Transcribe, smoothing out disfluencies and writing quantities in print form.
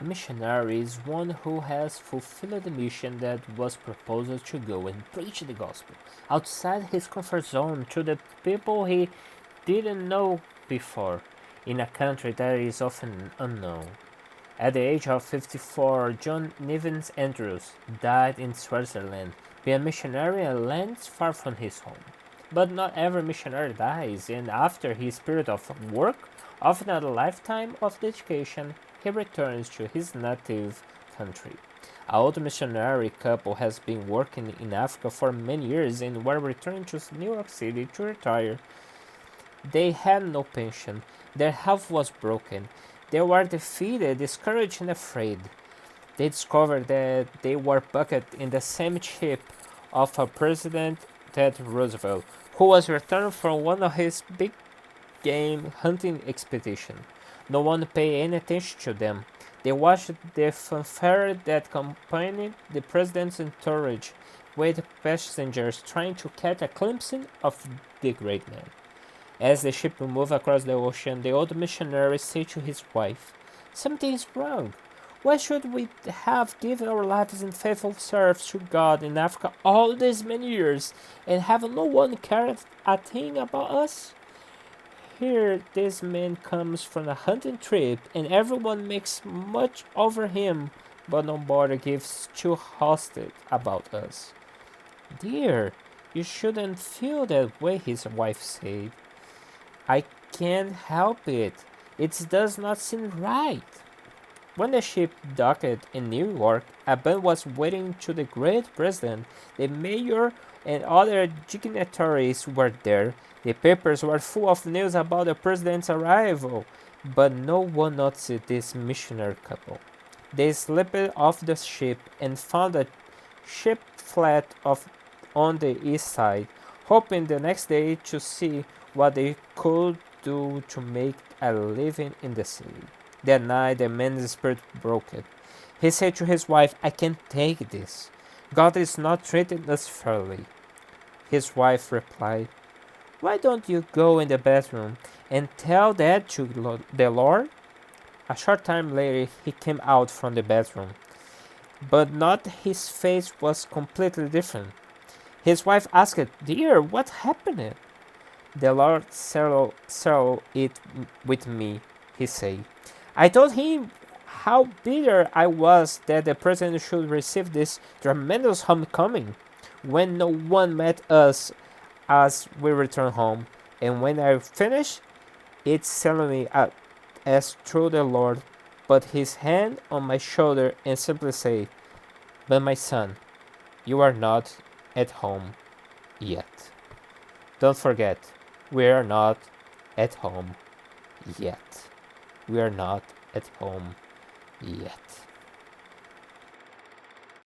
A missionary is one who has fulfilled the mission that was proposed to go and preach the gospel outside his comfort zone to the people he didn't know before, in a country that is often unknown. At the age of 54, John Nivens Andrews died in Switzerland, being a missionary in lands far from his home. But not every missionary dies, and after his period of work, often a lifetime of dedication, he returns to his native country. A old missionary couple has been working in Africa for many years and were returning to New York City to retire. They had no pension. Their health was broken. They were defeated, discouraged, and afraid. They discovered that they were bucketed in the same ship of a President Ted Roosevelt, who was returning from one of his big game hunting expeditions. No one paid any attention to them. They watched the fanfare that accompanied the president's entourage, with passengers trying to catch a glimpse of the great man. As the ship moved across the ocean, the old missionary said to his wife, "Something is wrong. Why should we have given our lives in faithful service to God in Africa all these many years and have no one cared a thing about us? Here this man comes from a hunting trip and everyone makes much over him, but nobody gives two hosted about us." "Dear, you shouldn't feel that way," his wife said. "I can't help it. It does not seem right." When the ship docked in New York, a band was waiting to the great president. The mayor and other dignitaries were there. The papers were full of news about the president's arrival, but no one noticed this missionary couple. They slipped off the ship and found a ship flat on the east side, hoping the next day to see what they could do to make a living in the city. That night, the man's spirit broke. He said to his wife, "I can't take this. God is not treating us fairly." His wife replied, "Why don't you go in the bathroom and tell that to the Lord?" A short time later, he came out from the bathroom, but not his face was completely different. His wife asked, "Dear, what happened?" "The Lord settled it with me," he said. "I told him how bitter I was that the president should receive this tremendous homecoming when no one met us as we returned home. And when I finished, it settled me as through the Lord put his hand on my shoulder and simply said, 'But my son, you are not at home yet.' Don't forget, we are not at home yet. We are not at home yet."